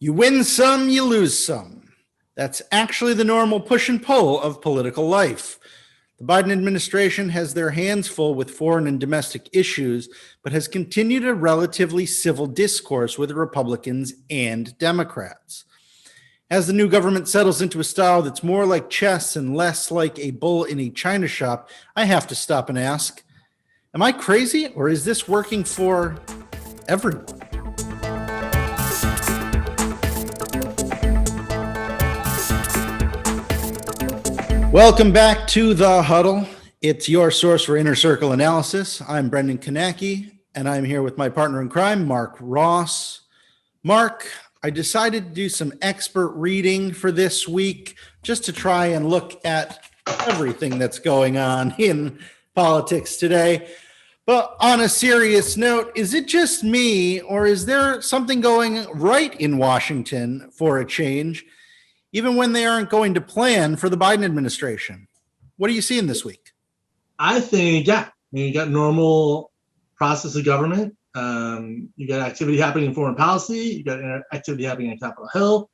You win some, you lose some. That's actually the normal push and pull of political life. The Biden administration has their hands full with foreign and domestic issues, but has continued a relatively civil discourse with Republicans and Democrats. As the new government settles into a style that's more like chess and less like a bull in a china shop, I have to stop and ask, am I crazy, or is this working for everyone? Welcome back to The Huddle. It's your source for inner circle analysis. I'm Brendan Kanacki, and I'm here with my partner in crime, Marc Ross. Marc, I decided to do some expert reading for this week just to try and look at everything that's going on in politics today. But on a serious note, is it just me, or is there something going right in Washington for a change, even when they aren't going to plan for the Biden administration? What are you seeing this week? I think, you got normal process of government. You got activity happening in foreign policy. You got activity happening on Capitol Hill.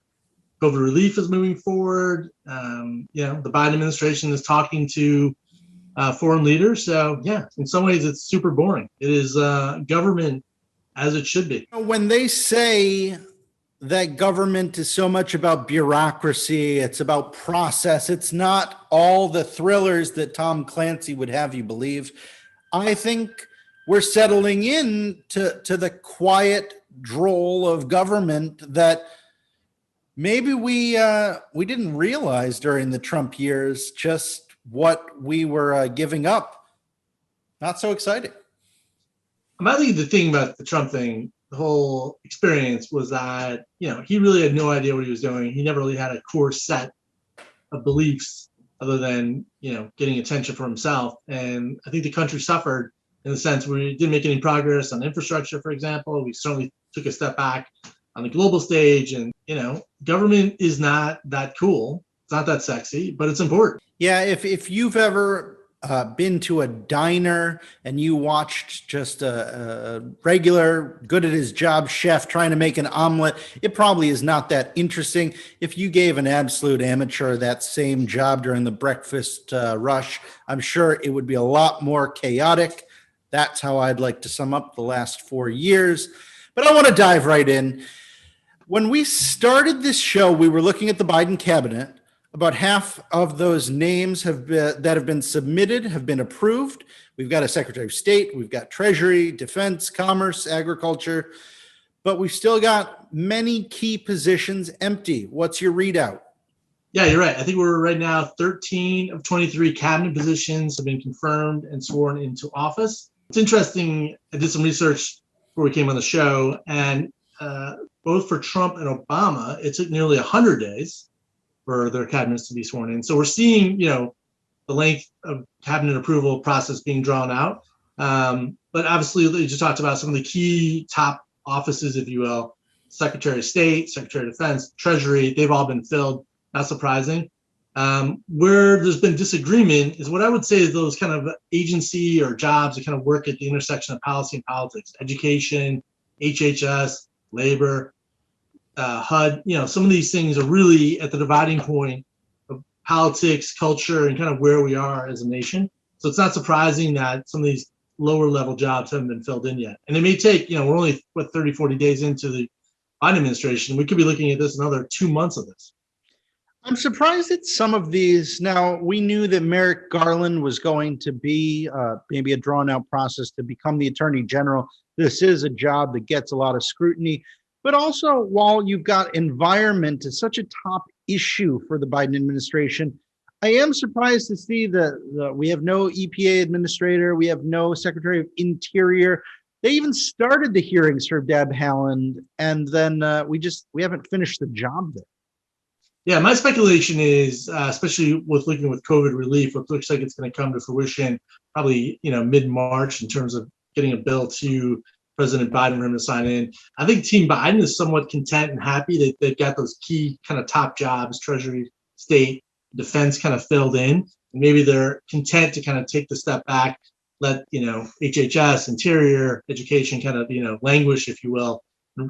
COVID relief is moving forward. The Biden administration is talking to foreign leaders. So, in some ways, it's super boring. It is government as it should be. When they say that government is so much about bureaucracy, it's about process, it's not all the thrillers that Tom Clancy would have you believe, I think we're settling in to the quiet droll of government that maybe we didn't realize during the Trump years just what we were giving up. Not so exciting. I think the thing about the Trump thing, the whole experience, was that, he really had no idea what he was doing. He never really had a core set of beliefs other than, getting attention for himself. And I think the country suffered in the sense we didn't make any progress on infrastructure, for example. We certainly took a step back on the global stage. And, government is not that cool. It's not that sexy, but it's important. Yeah, if you've ever been to a diner and you watched just a regular, good at his job chef trying to make an omelet, it probably is not that interesting. If you gave an absolute amateur that same job during the breakfast rush, I'm sure it would be a lot more chaotic. That's how I'd like to sum up the last 4 years. But I want to dive right in. When we started this show, we were looking at the Biden cabinet. About half of those names that have been submitted have been approved. We've got a Secretary of State, we've got Treasury, Defense, Commerce, Agriculture, but we've still got many key positions empty. What's your readout? Yeah, you're right. I think we're right now 13 of 23 cabinet positions have been confirmed and sworn into office. It's interesting. I did some research before we came on the show, and both for Trump and Obama, it took nearly 100 days for their cabinets to be sworn in. So we're seeing, the length of cabinet approval process being drawn out. But obviously, you just talked about some of the key top offices, if you will: Secretary of State, Secretary of Defense, Treasury. They've all been filled. Not surprising. Where there's been disagreement is what I would say is those kind of agency or jobs that kind of work at the intersection of policy and politics: education, HHS, labor, HUD. Some of these things are really at the dividing point of politics, culture, and kind of where we are as a nation. So it's not surprising that some of these lower level jobs haven't been filled in yet. And it may take, we're only 30, 40 days into the Biden administration. We could be looking at this another 2 months of this. I'm surprised at some of these. Now, we knew that Merrick Garland was going to be maybe a drawn out process to become the Attorney General. This is a job that gets a lot of scrutiny. But also, while you've got environment as such a top issue for the Biden administration, I am surprised to see that we have no EPA administrator, we have no Secretary of Interior. They even started the hearings for Deb Haaland, and then we haven't finished the job there. Yeah, my speculation is, especially with looking with COVID relief, it looks like it's going to come to fruition probably mid-March in terms of getting a bill to President Biden for him to sign in. I think Team Biden is somewhat content and happy that they've got those key kind of top jobs, Treasury, State, Defense, kind of filled in. And maybe they're content to kind of take the step back, let HHS, Interior, Education kind of languish, if you will,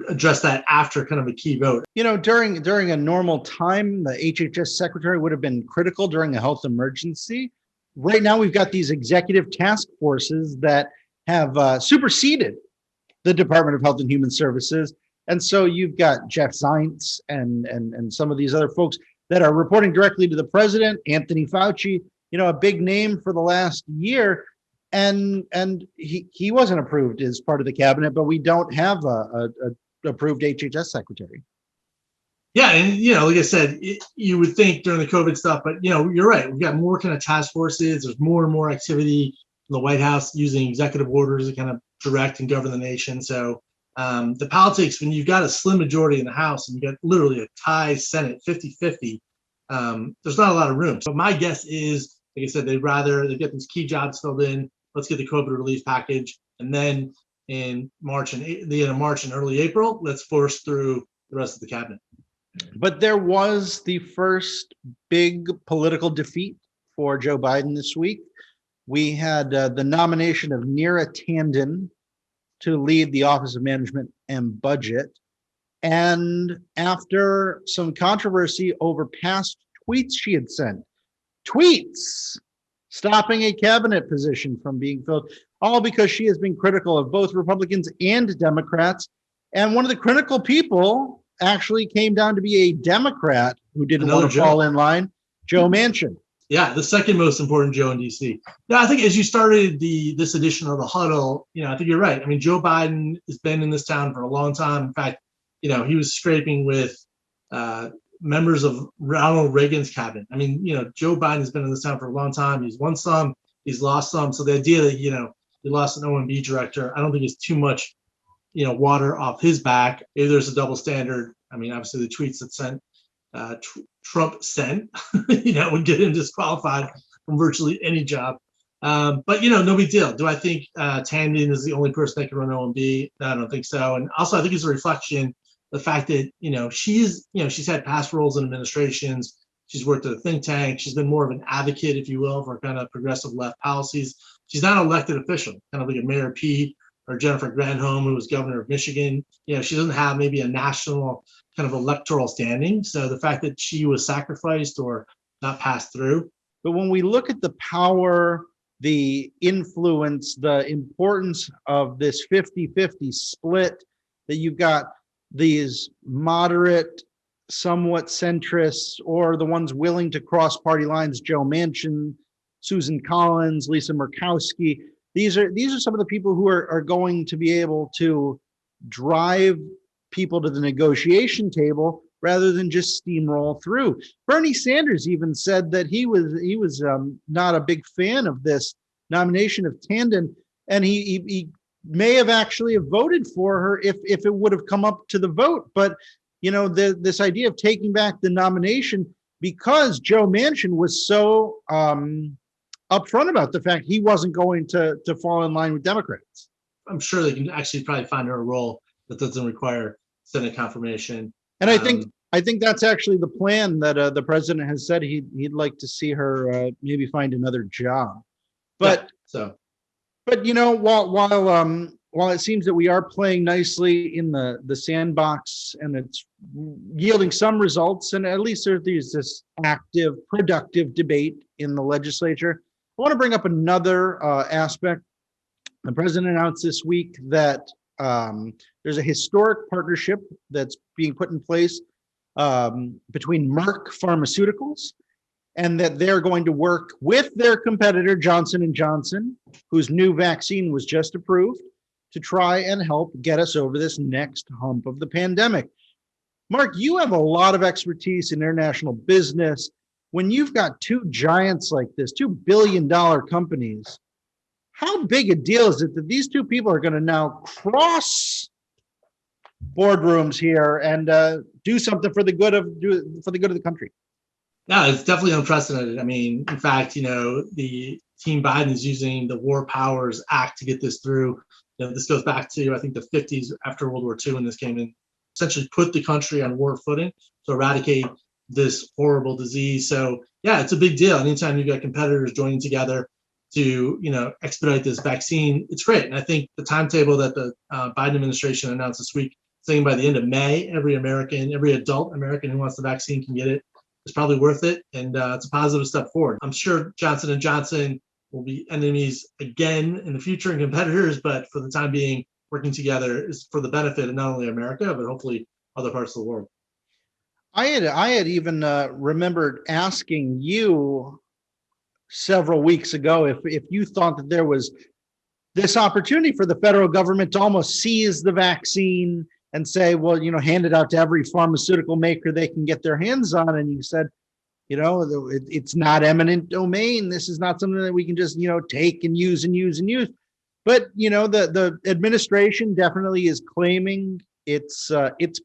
address that after kind of a key vote. During a normal time, the HHS secretary would have been critical during a health emergency. Right now, we've got these executive task forces that have superseded the Department of Health and Human Services. And so you've got Jeff Zients and some of these other folks that are reporting directly to the president, Anthony Fauci, a big name for the last year. And he wasn't approved as part of the cabinet, but we don't have a approved HHS secretary. Yeah, and like I said, you would think during the COVID stuff, but you're right. We've got more kind of task forces. There's more and more activity in the White House using executive orders to kind of direct and govern the nation. So the politics, when you've got a slim majority in the House and you got literally a tie Senate 50-50, there's not a lot of room. So my guess is, like I said, they get these key jobs filled in. Let's get the COVID relief package, and then in the end of March and early April, let's force through the rest of the cabinet. But there was the first big political defeat for Joe Biden this week. We had the nomination of Neera Tanden to lead the Office of Management and Budget. And after some controversy over past tweets she had sent, stopping a cabinet position from being filled, all because she has been critical of both Republicans and Democrats. And one of the critical people actually came down to be a Democrat who didn't want to fall in line, Joe Manchin. Yeah, the second most important Joe in DC. Yeah, I think as you started this edition of the Huddle, I think you're right. I mean, Joe Biden has been in this town for a long time. In fact, he was scraping with members of Ronald Reagan's cabinet. I mean, Joe Biden has been in this town for a long time. He's won some, he's lost some. So the idea that, he lost an OMB director, I don't think it's too much, water off his back. Maybe there's a double standard. I mean, obviously the tweets that Trump sent, would get him disqualified from virtually any job. But, no big deal. Do I think Tanden is the only person that can run OMB? No, I don't think so. And also I think it's a reflection the fact that, she's had past roles in administrations. She's worked at a think tank. She's been more of an advocate, if you will, for kind of progressive left policies. She's not an elected official, kind of like a Mayor Pete or Jennifer Granholm, who was governor of Michigan. She doesn't have maybe a national kind of electoral standing. So the fact that she was sacrificed or not passed through. But when we look at the power, the influence, the importance of this 50-50 split, that you've got these moderate, somewhat centrists, or the ones willing to cross party lines, Joe Manchin, Susan Collins, Lisa Murkowski. These are some of the people who are going to be able to drive people to the negotiation table rather than just steamroll through. Bernie Sanders even said that he was not a big fan of this nomination of Tanden, and he may have actually voted for her if it would have come up to the vote. But this idea of taking back the nomination because Joe Manchin was so upfront about the fact he wasn't going to fall in line with Democrats. I'm sure they can actually probably find her a role that doesn't require Senate confirmation. And I think that's actually the plan that the president has said he'd like to see her maybe find another job. But while it seems that we are playing nicely in the sandbox and it's yielding some results, and at least there's this active, productive debate in the legislature, I want to bring up another aspect. The president announced this week that there's a historic partnership that's being put in place between Merck Pharmaceuticals, and that they're going to work with their competitor, Johnson & Johnson, whose new vaccine was just approved, to try and help get us over this next hump of the pandemic. Mark, you have a lot of expertise in international business. When you've got two giants like this, $2 billion companies, how big a deal is it that these two people are going to now cross boardrooms here and do something for the good of the country? No, it's definitely unprecedented. I mean, in fact, the Team Biden is using the War Powers Act to get this through. This goes back to, I think, the 50s after World War II when this came in, essentially put the country on war footing to eradicate this horrible disease. So, yeah, it's a big deal. Anytime you've got competitors joining together to, expedite this vaccine, it's great. And I think the timetable that the Biden administration announced this week is saying by the end of May, every adult American who wants the vaccine can get it. It's probably worth it, and it's a positive step forward. I'm sure Johnson & Johnson will be enemies again in the future and competitors, but for the time being, working together is for the benefit of not only America, but hopefully other parts of the world. I had even remembered asking you several weeks ago if you thought that there was this opportunity for the federal government to almost seize the vaccine and say, well, hand it out to every pharmaceutical maker they can get their hands on. And you said, it's not eminent domain. This is not something that we can just, take and use and use and use. But, the administration definitely is claiming its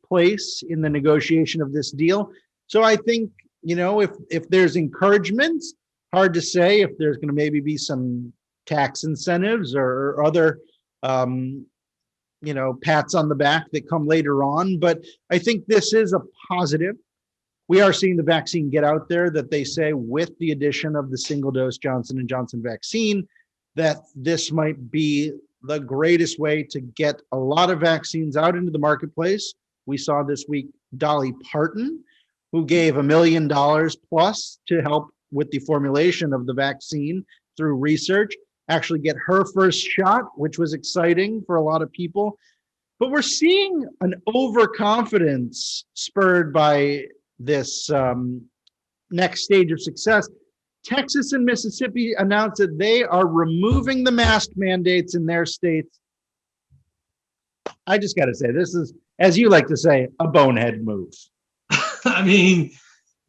place in the negotiation of this deal. So I think, if there's encouragement, hard to say if there's going to maybe be some tax incentives or other, pats on the back that come later on. But I think this is a positive. We are seeing the vaccine get out there, that they say with the addition of the single dose Johnson & Johnson vaccine, that this might be the greatest way to get a lot of vaccines out into the marketplace. We saw this week Dolly Parton, who gave $1 million plus to help with the formulation of the vaccine through research, actually get her first shot, which was exciting for a lot of people. But we're seeing an overconfidence spurred by this next stage of success. Texas and Mississippi announced that they are removing the mask mandates in their states. I just got to say, this is, as you like to say, a bonehead move. I mean,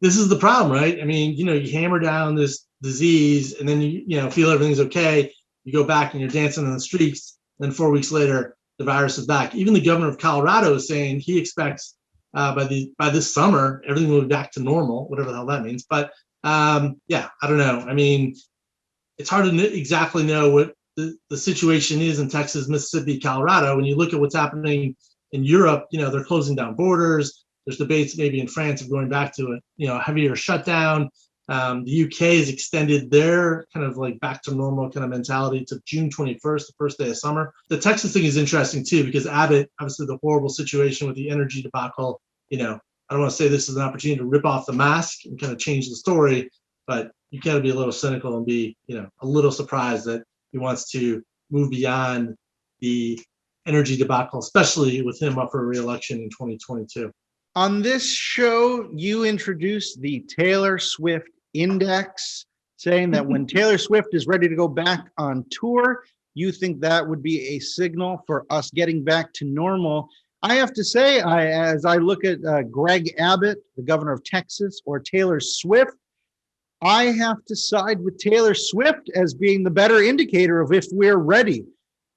this is the problem, right? I mean, you hammer down this disease and then you feel everything's okay. You go back and you're dancing on the streets. Then 4 weeks later, the virus is back. Even the governor of Colorado is saying he expects by this summer, everything will be back to normal, whatever the hell that means. But I don't know. I mean, it's hard to exactly know what the situation is in Texas, Mississippi, Colorado. When you look at what's happening in Europe, they're closing down borders. There's debates maybe in France of going back to a heavier shutdown. The UK has extended their kind of like back to normal kind of mentality to June 21st, the first day of summer. The Texas thing is interesting too, because Abbott, obviously the horrible situation with the energy debacle, I don't want to say this is an opportunity to rip off the mask and kind of change the story, but you got to be a little cynical and be, a little surprised that he wants to move beyond the energy debacle, especially with him up for re-election in 2022. On this show, you introduced the Taylor Swift Index, saying that when Taylor Swift is ready to go back on tour, you think that would be a signal for us getting back to normal. I have to say, as I look at Greg Abbott, the governor of Texas, or Taylor Swift, I have to side with Taylor Swift as being the better indicator of if we're ready.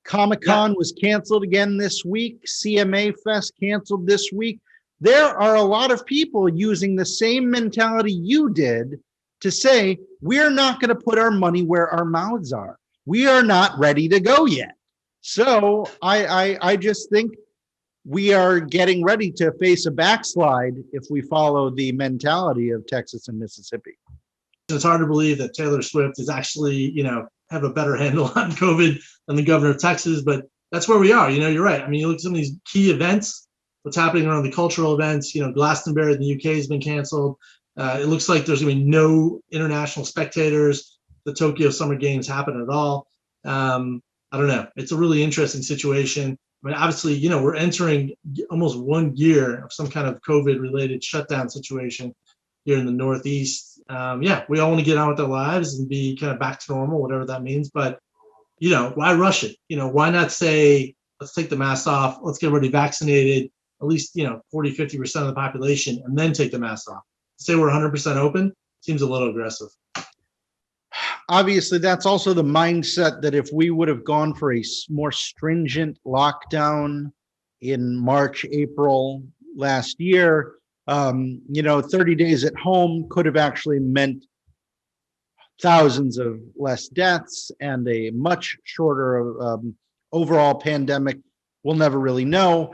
Comic-Con was canceled again this week. CMA Fest canceled this week. There are a lot of people using the same mentality you did to say, we're not going to put our money where our mouths are. We are not ready to go yet. So I just think we are getting ready to face a backslide if we follow the mentality of Texas and Mississippi. It's hard to believe that Taylor Swift is actually, have a better handle on COVID than the governor of Texas, but that's where we are. You're right. I mean, you look at some of these key events, what's happening around the cultural events, Glastonbury in the UK has been canceled. It looks like there's going to be no international spectators. The Tokyo Summer Games happen at all. I don't know. It's a really interesting situation. I mean, obviously, we're entering almost 1 year of some kind of COVID-related shutdown situation here in the Northeast. We all want to get on with our lives and be kind of back to normal, whatever that means. But, why rush it? Why not say, let's take the mask off, let's get everybody vaccinated, at least, 40, 50% of the population, and then take the mask off. Say we're 100% open seems a little aggressive. Obviously, that's also the mindset that if we would have gone for a more stringent lockdown in March, April last year, 30 days at home could have actually meant thousands of less deaths and a much shorter overall pandemic. We'll never really know.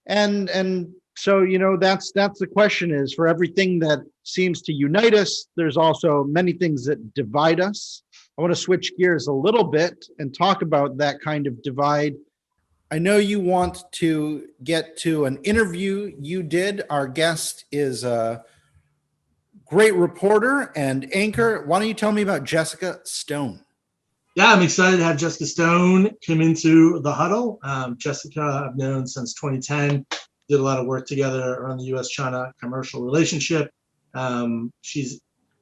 And so, that's the question is, for everything that seems to unite us, there's also many things that divide us. I want to switch gears a little bit and talk about that kind of divide. I know you want to get to an interview you did. Our guest is a great reporter and anchor. Why don't you tell me about Jessica Stone? Yeah, I'm excited to have Jessica Stone come into the Huddle. Jessica, I've known since 2010. Did a lot of work together around the U.S.-China commercial relationship. She's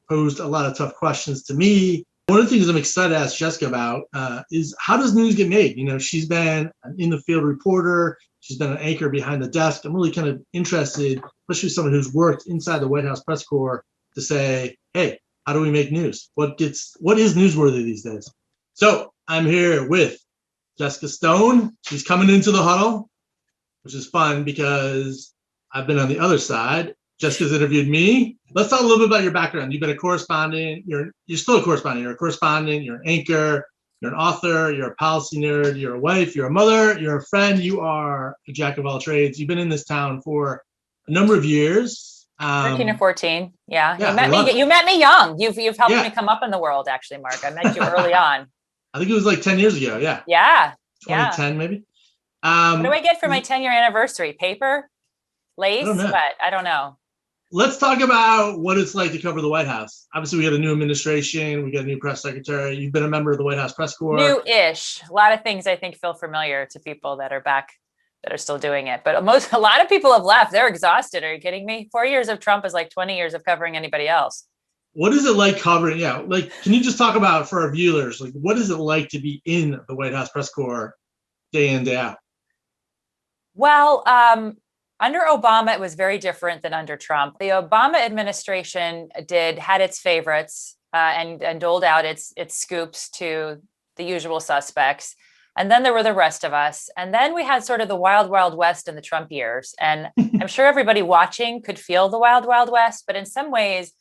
posed a lot of tough questions to me. One of the things I'm excited to ask Jessica about is how does news get made? You know, she's been an in-the-field reporter. She's been an anchor behind the desk. I'm really kind of interested, especially someone who's worked inside the White House press corps, to say, hey, how do we make news? What is newsworthy these days? So I'm here with Jessica Stone. She's coming into the Huddle, which is fun because I've been on the other side. Jessica's interviewed me. Let's talk a little bit about your background. You've been a correspondent. You're still a correspondent. You're a correspondent. You're an anchor. You're an author. You're a policy nerd. You're a wife. You're a mother. You're a friend. You are a jack of all trades. You've been in this town for a number of years. 13 or 14. Yeah. Yeah, You met me young. You've helped me come up in the world, actually, Mark. I met you early on. I think it was like 10 years ago. Yeah. Yeah. 2010 maybe. What do I get for my 10-year anniversary? Paper? Lace? What? I don't know. Let's talk about what it's like to cover the White House. Obviously, we got a new administration. We got a new press secretary. You've been a member of the White House press corps. New-ish. A lot of things I think feel familiar to people that are back, that are still doing it. But a lot of people have left. They're exhausted. Are you kidding me? 4 years of Trump is like 20 years of covering anybody else. What is it like covering? Yeah, like, can you just talk about for our viewers, like, what is it like to be in the White House press corps day in, day out? Well, under Obama, it was very different than under Trump. The Obama administration had its favorites and doled out its scoops to the usual suspects. And then there were the rest of us. And then we had sort of the wild, wild west in the Trump years. And I'm sure everybody watching could feel the wild, wild west. But in some ways,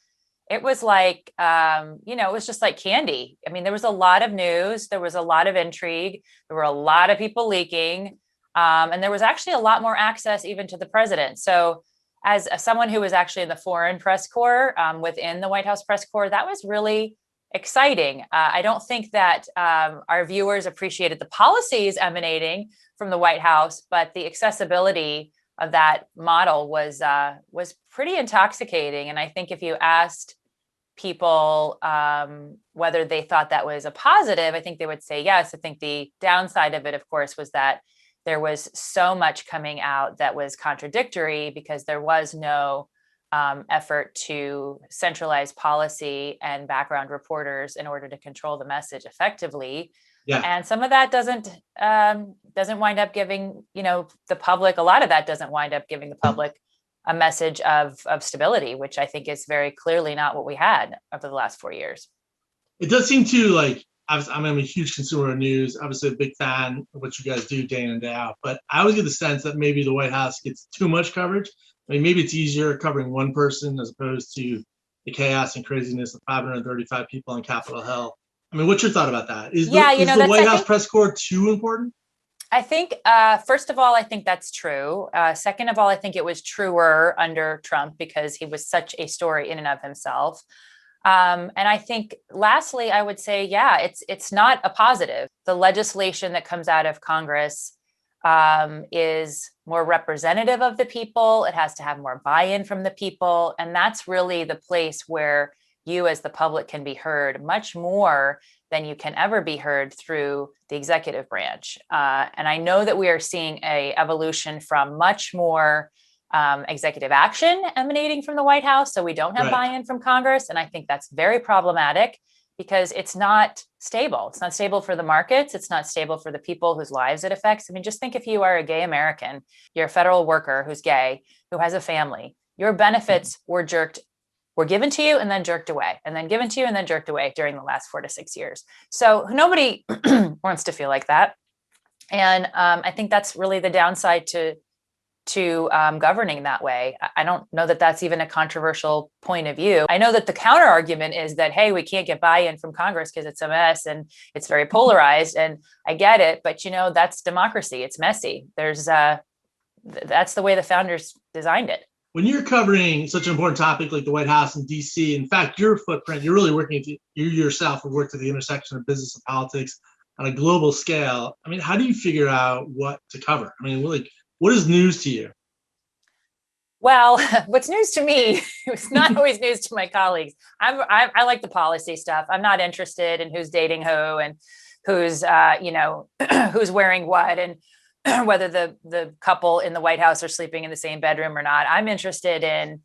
it was like, it was just like candy. I mean, there was a lot of news. There was a lot of intrigue. There were a lot of people leaking. And there was actually a lot more access even to the president. So as someone who was actually in the foreign press corps within the White House press corps, that was really exciting. I don't think that our viewers appreciated the policies emanating from the White House, but the accessibility of that model was pretty intoxicating. And I think if you asked people whether they thought that was a positive, I think they would say yes. I think the downside of it, of course, was that there was so much coming out that was contradictory because there was no effort to centralize policy and background reporters in order to control the message effectively. Yeah. And some of that doesn't wind up giving, the public, a lot of that doesn't wind up giving the public a message of stability, which I think is very clearly not what we had over the last 4 years. It does seem to, like, I'm a huge consumer of news, obviously a big fan of what you guys do day in and day out, but I always get the sense that maybe the White House gets too much coverage. I mean, maybe it's easier covering one person as opposed to the chaos and craziness of 535 people on Capitol Hill. I mean, what's your thought about that? Is the White House press corps too important? I think, first of all, I think that's true. Second of all, I think it was truer under Trump because he was such a story in and of himself. And I think, lastly, I would say, it's not a positive. The legislation that comes out of Congress is more representative of the people. It has to have more buy-in from the people. And that's really the place where you as the public can be heard much more than you can ever be heard through the executive branch. And I know that we are seeing an evolution from much more executive action emanating from the White House. So we don't have buy-in from Congress. And I think that's very problematic because it's not stable. It's not stable for the markets. It's not stable for the people whose lives it affects. I mean, just think if you are a gay American, you're a federal worker who's gay, who has a family, your benefits were given to you and then jerked away, and then given to you and then jerked away during the last 4 to 6 years. So nobody wants to feel like that. And I think that's really the downside to governing that way. I don't know that that's even a controversial point of view. I know that the counter argument is that, hey, we can't get buy-in from Congress because it's a mess and it's very polarized. And I get it, but that's democracy. It's messy. That's the way the founders designed it. When you're covering such an important topic like the White House and DC, in fact, your footprint, you're really you yourself have worked at the intersection of business and politics on a global scale. I mean, how do you figure out what to cover? I mean, like, what is news to you? Well, what's news to me, it's not always news to my colleagues. I like the policy stuff. I'm not interested in who's dating who and who's, who's wearing what and whether the couple in the White House are sleeping in the same bedroom or not. I'm interested in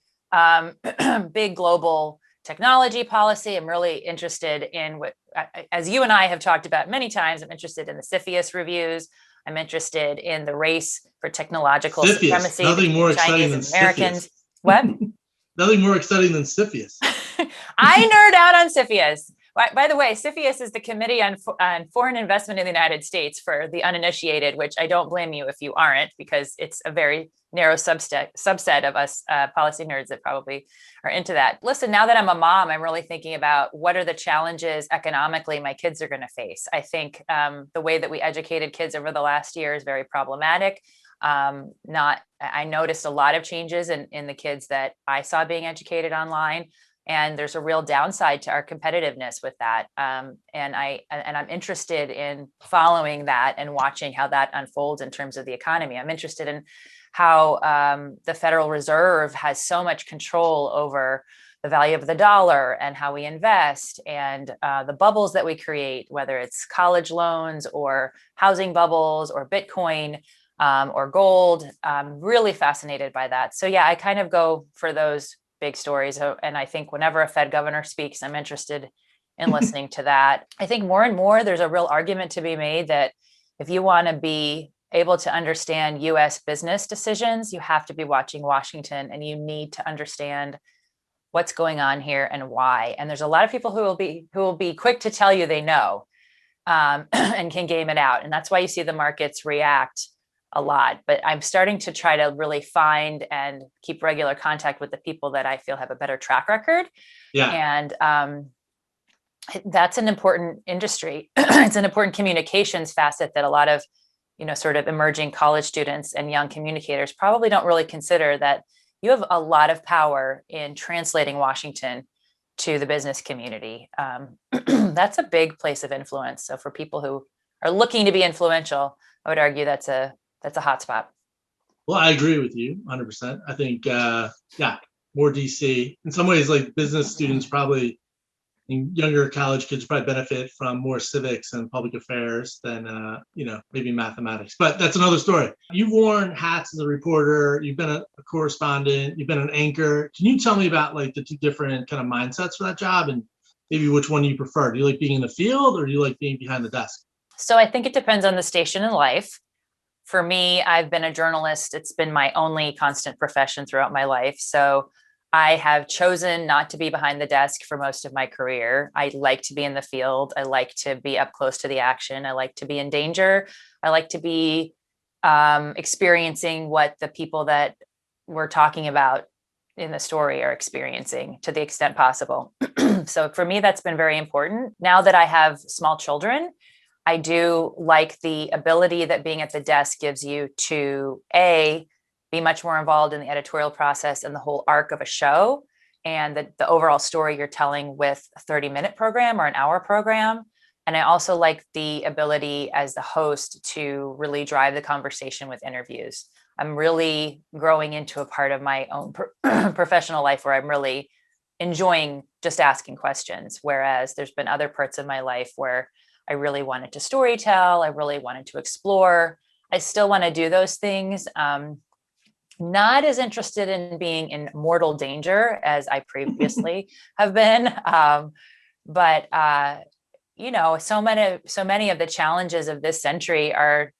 big global technology policy. I'm really interested in what, as you and I have talked about many times, I'm interested in the CFIUS reviews. I'm interested in the race for technological CFIUS, supremacy nothing more between exciting Chinese than and Americans. CFIUS. What? Nothing more exciting than CFIUS. I nerd out on CFIUS. By the way, CFIUS is the Committee on Foreign Investment in the United States for the uninitiated, which I don't blame you if you aren't, because it's a very narrow subset of us policy nerds that probably are into that. Listen, now that I'm a mom, I'm really thinking about what are the challenges economically my kids are going to face. I think the way that we educated kids over the last year is very problematic. I noticed a lot of changes in the kids that I saw being educated online. And there's a real downside to our competitiveness with that. And I'm interested in following that and watching how that unfolds in terms of the economy. I'm interested in how the Federal Reserve has so much control over the value of the dollar and how we invest and the bubbles that we create, whether it's college loans or housing bubbles or Bitcoin or gold. I'm really fascinated by that. So yeah, I kind of go for those big stories. And I think whenever a Fed governor speaks, I'm interested in listening to that. I think more and more there's a real argument to be made that if you want to be able to understand US business decisions, you have to be watching Washington and you need to understand what's going on here and why. And there's a lot of people who will be quick to tell you they know and can game it out. And that's why you see the markets react a lot, but I'm starting to try to really find and keep regular contact with the people that I feel have a better track record. Yeah. And that's an important industry. It's an important communications facet that a lot of, sort of emerging college students and young communicators probably don't really consider, that you have a lot of power in translating Washington to the business community. That's a big place of influence. So for people who are looking to be influential, I would argue that's a hot spot. Well, I agree with you 100%. I think, more DC. In some ways, like business students probably, younger college kids probably benefit from more civics and public affairs than, maybe mathematics. But that's another story. You've worn hats as a reporter. You've been a correspondent. You've been an anchor. Can you tell me about like the two different kind of mindsets for that job and maybe which one you prefer? Do you like being in the field or do you like being behind the desk? So I think it depends on the station in life. For me, I've been a journalist. It's been my only constant profession throughout my life. So I have chosen not to be behind the desk for most of my career. I like to be in the field. I like to be up close to the action. I like to be in danger. I like to be experiencing what the people that we're talking about in the story are experiencing to the extent possible. So for me, that's been very important. Now that I have small children, I do like the ability that being at the desk gives you to be much more involved in the editorial process and the whole arc of a show and the overall story you're telling with a 30-minute program or an hour program. And I also like the ability as the host to really drive the conversation with interviews. I'm really growing into a part of my own professional life where I'm really enjoying just asking questions, whereas there's been other parts of my life where I really wanted to storytell. I really wanted to explore. I still want to do those things. Not as interested in being in mortal danger as I previously have been. But so many of the challenges of this century are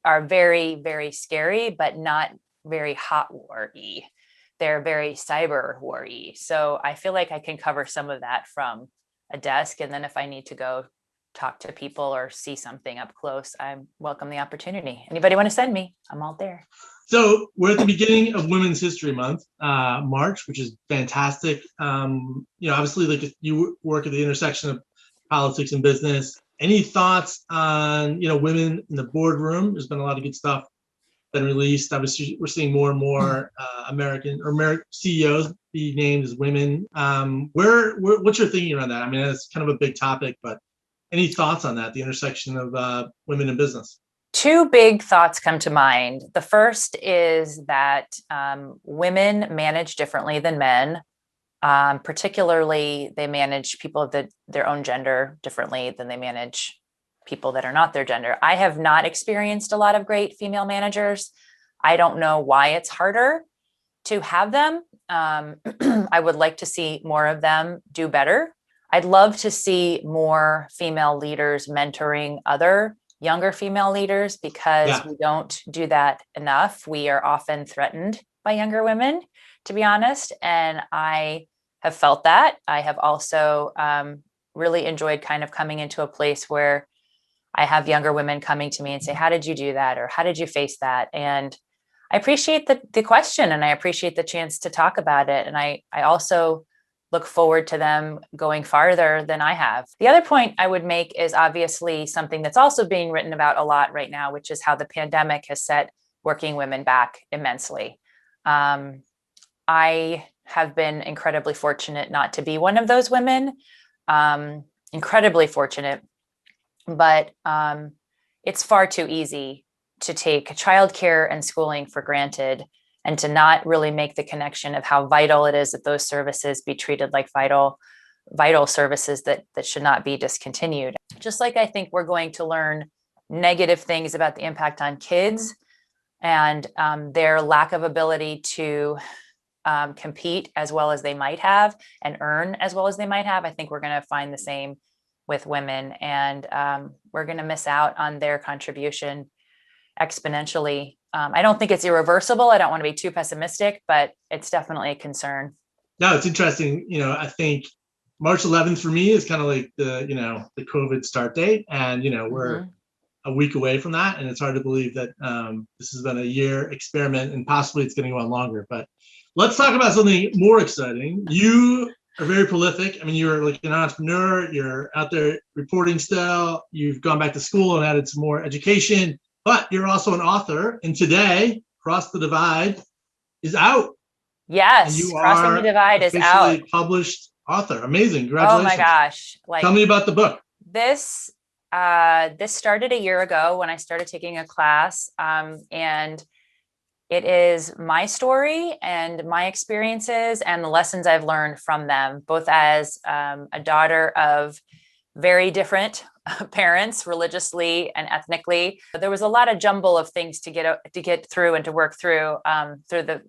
very, very scary, but not very hot war-y. They're very cyber war-y. So I feel like I can cover some of that from a desk. And then if I need to go talk to people or see something up close, I welcome the opportunity. Anybody want to send me? I'm all there. So we're at the beginning of Women's History Month, March, which is fantastic. Obviously, like you work at the intersection of politics and business. Any thoughts on, women in the boardroom? There's been a lot of good stuff been released. Obviously, we're seeing more and more American CEOs be named as women. What's your thinking around that? I mean, it's kind of a big topic, but Any thoughts on that, the intersection of women in business? Two big thoughts come to mind. The first is that women manage differently than men. Particularly, they manage people of their own gender differently than they manage people that are not their gender. I have not experienced a lot of great female managers. I don't know why it's harder to have them. I would like to see more of them do better. I'd love to see more female leaders mentoring other younger female leaders, because we don't do that enough. We are often threatened by younger women, to be honest. And I have felt that. I have also really enjoyed kind of coming into a place where I have younger women coming to me and say, how did you do that? Or how did you face that? And I appreciate the question, and I appreciate the chance to talk about it. And I also look forward to them going farther than I have. The other point I would make is obviously something that's also being written about a lot right now, which is how the pandemic has set working women back immensely. I have been incredibly fortunate not to be one of those women, incredibly fortunate, but it's far too easy to take childcare and schooling for granted and to not really make the connection of how vital it is that those services be treated like vital services that should not be discontinued. Just like I think we're going to learn negative things about the impact on kids and their lack of ability to compete as well as they might have and earn as well as they might have, I think we're going to find the same with women, and we're going to miss out on their contribution exponentially. I don't think it's irreversible. I don't want to be too pessimistic, but it's definitely a concern. No, it's interesting. I think March 11th for me is kind of like the COVID start date. And, we're a week away from that. And it's hard to believe that this has been a year experiment and possibly it's going to go on longer. But let's talk about something more exciting. You are very prolific. I mean, you're like an entrepreneur. You're out there reporting still. You've gone back to school and added some more education. But you're also an author, and today, Cross the Divide is out. Yes, Crossing the Divide is out. Published author. Amazing. Congratulations. Oh my gosh. Tell me about the book. This started a year ago when I started taking a class, and it is my story and my experiences and the lessons I've learned from them, both as a daughter of very different parents, religiously and ethnically. There was a lot of jumble of things to get through and to work through the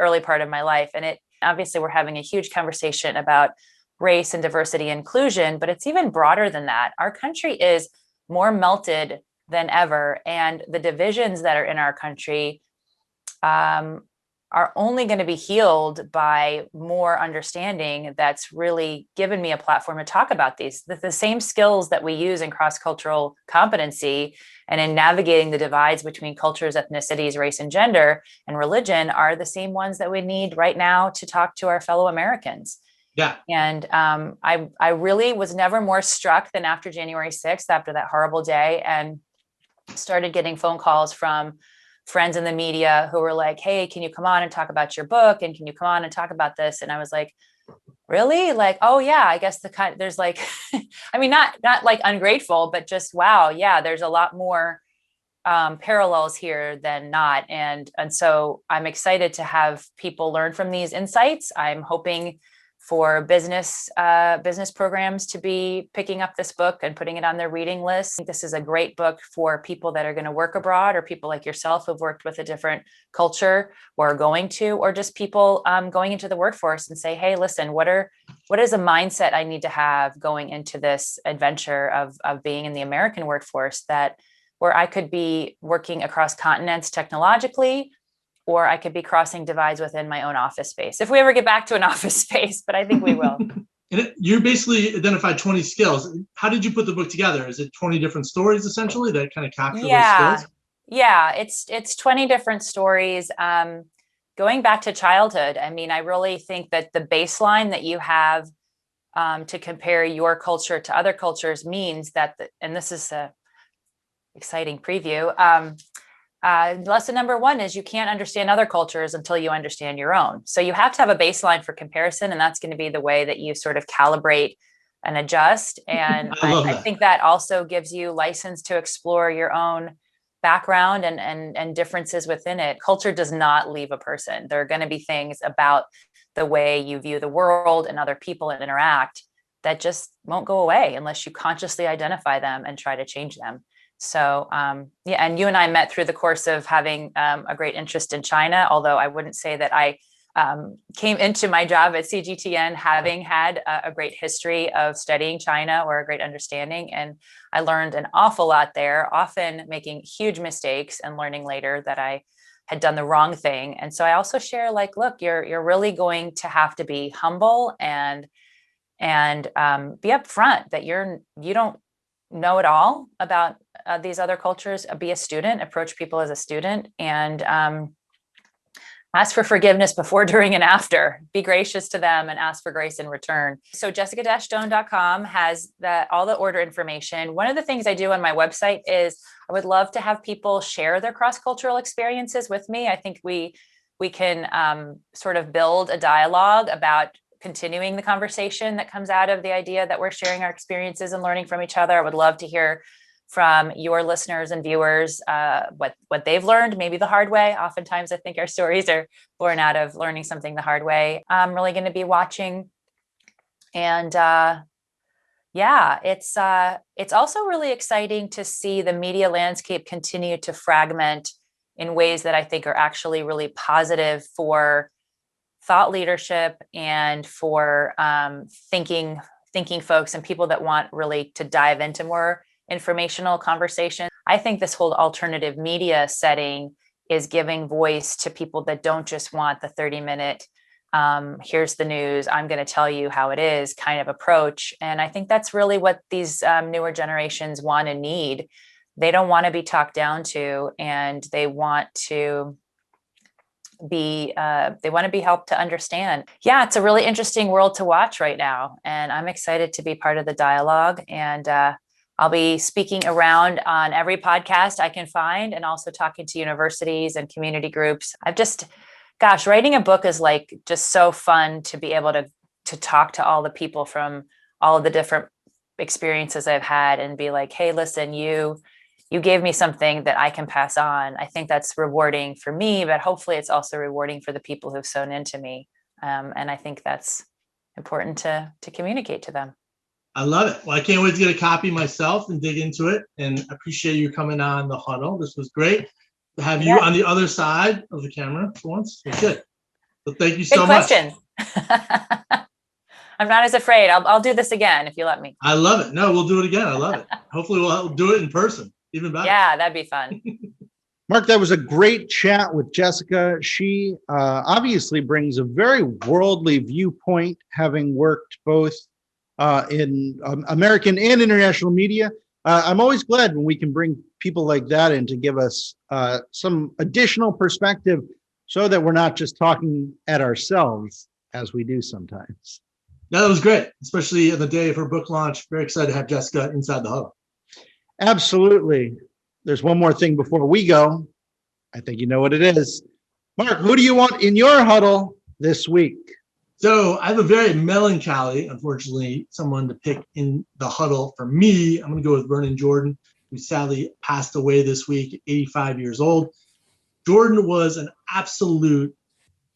early part of my life. And it obviously we're having a huge conversation about race and diversity and inclusion, but it's even broader than that. Our country is more melted than ever, and the divisions that are in our country are only going to be healed by more understanding. That's really given me a platform to talk about these. The same skills that we use in cross-cultural competency and in navigating the divides between cultures, ethnicities, race, and gender and religion are the same ones that we need right now to talk to our fellow Americans. Yeah. And I really was never more struck than after January 6th, after that horrible day, and started getting phone calls from friends in the media who were like, hey, can you come on and talk about your book? And can you come on and talk about this? And I was like, really? Like, oh yeah, I guess there's like, I mean, not like ungrateful, but just, wow. Yeah. There's a lot more parallels here than not. And so I'm excited to have people learn from these insights. I'm hoping for business programs to be picking up this book and putting it on their reading list. I think this is a great book for people that are going to work abroad, or people like yourself who've worked with a different culture or are going to, or just people going into the workforce and say, hey, listen, what is a mindset I need to have going into this adventure of being in the American workforce, where I could be working across continents technologically, or I could be crossing divides within my own office space. If we ever get back to an office space, but I think we will. And you basically identified 20 skills. How did you put the book together? Is it 20 different stories essentially that kind of capture those skills? Yeah, it's 20 different stories. Going back to childhood, I mean, I really think that the baseline that you have to compare your culture to other cultures means that, and this is a exciting preview, lesson number one is you can't understand other cultures until you understand your own. So you have to have a baseline for comparison, and that's going to be the way that you sort of calibrate and adjust. And I love I that. think that also gives you license to explore your own background and differences within it. Culture does not leave a person. There are going to be things about the way you view the world and other people and interact that just won't go away unless you consciously identify them and try to change them. So yeah, and you and I met through the course of having a great interest in China, although I wouldn't say that I came into my job at CGTN having had a great history of studying China or a great understanding. And I learned an awful lot there, often making huge mistakes and learning later that I had done the wrong thing. And so I also share, like, look, you're really going to have to be humble and be upfront that you don't know it all about these other cultures. Be a student, approach people as a student, and ask for forgiveness before, during, and after. Be gracious to them and ask for grace in return. So jessica-stone.com has all the order information. One of the things I do on my website is I would love to have people share their cross-cultural experiences with me. I think we can sort of build a dialogue about continuing the conversation that comes out of the idea that we're sharing our experiences and learning from each other. I would love to hear from your listeners and viewers what they've learned, maybe the hard way. Oftentimes, I think our stories are born out of learning something the hard way. I'm really going to be watching, and yeah, it's also really exciting to see the media landscape continue to fragment in ways that I think are actually really positive for thought leadership and for thinking folks and people that want really to dive into more informational conversation. I think this whole alternative media setting is giving voice to people that don't just want the 30-minute, here's the news, I'm going to tell you how it is kind of approach. And I think that's really what these newer generations want and need. They don't want to be talked down to, and they want to be helped to understand. Yeah, it's a really interesting world to watch right now, and I'm excited to be part of the dialogue. And I'll be speaking around on every podcast I can find, and also talking to universities and community groups. Writing a book is like just so fun to be able to talk to all the people from all of the different experiences I've had and be like, hey, listen, you gave me something that I can pass on. I think that's rewarding for me, but hopefully it's also rewarding for the people who've sewn into me. And I think that's important to communicate to them. I love it. Well, I can't wait to get a copy myself and dig into it. And I appreciate you coming on the Huddle. This was great to have you on the other side of the camera for once. It's good. So thank you so much. Good question. I'm not as afraid. I'll do this again if you let me. I love it. No, we'll do it again. I love it. Hopefully we'll do it in person. Even better. Yeah, that'd be fun. Marc, that was a great chat with Jessica. She obviously brings a very worldly viewpoint, having worked both in American and international media. I'm always glad when we can bring people like that in to give us some additional perspective so that we're not just talking at ourselves as we do sometimes. No, that was great, especially on the day of her book launch. Very excited to have Jessica inside the Huddle. Absolutely. There's one more thing before we go. I think you know what it is. Marc, who do you want in your Huddle this week? So I have a very melancholy, unfortunately, someone to pick in the Huddle for me. I'm going to go with Vernon Jordan, who sadly passed away this week at 85 years old. Jordan was an absolute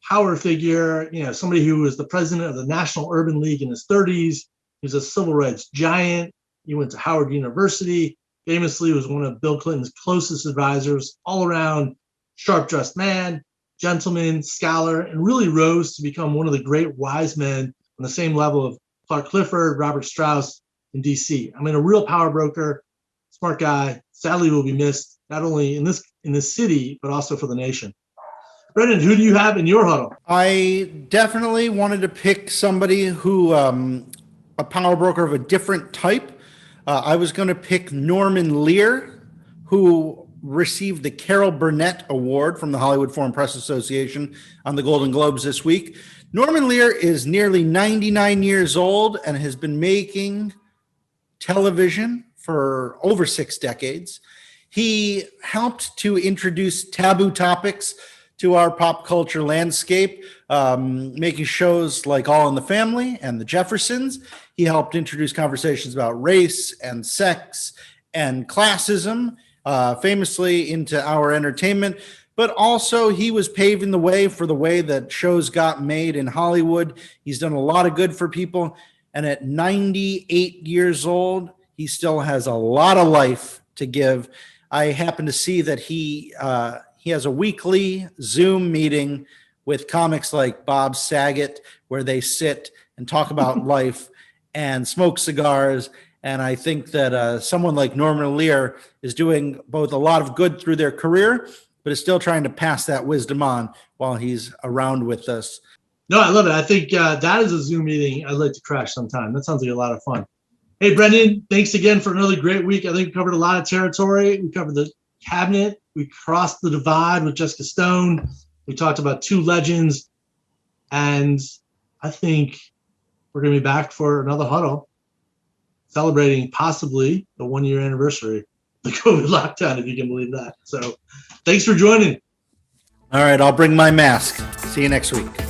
power figure, somebody who was the president of the National Urban League in his 30s. He was a civil rights giant. He went to Howard University. Famously was one of Bill Clinton's closest advisors, all around sharp-dressed man, gentleman, scholar, and really rose to become one of the great wise men on the same level of Clark Clifford, Robert Strauss in DC. I mean, a real power broker, smart guy, sadly will be missed, not only in this city, but also for the nation. Brendan, who do you have in your Huddle? I definitely wanted to pick somebody who, a power broker of a different type. I was going to pick Norman Lear, who received the Carol Burnett Award from the Hollywood Foreign Press Association on the Golden Globes this week. Norman Lear is nearly 99 years old and has been making television for over 6 decades. He helped to introduce taboo topics to our pop culture landscape, making shows like All in the Family and The Jeffersons. He helped introduce conversations about race and sex and classism, famously into our entertainment. But also he was paving the way for the way that shows got made in Hollywood. He's done a lot of good for people. And at 98 years old, he still has a lot of life to give. I happen to see that he has a weekly Zoom meeting with comics like Bob Saget, where they sit and talk about life and smoke cigars. And I think that someone like Norman Lear is doing both a lot of good through their career, but is still trying to pass that wisdom on while he's around with us. No, I love it. I think that is a Zoom meeting I'd like to crash sometime. That sounds like a lot of fun. Hey, Brendan, thanks again for another great week. I think we covered a lot of territory. We covered the cabinet. We crossed the divide with Jessica Stone. We talked about two legends. And I think we're going to be back for another huddle, celebrating possibly the 1-year anniversary of the COVID lockdown, if you can believe that. So thanks for joining. All right, I'll bring my mask. See you next week.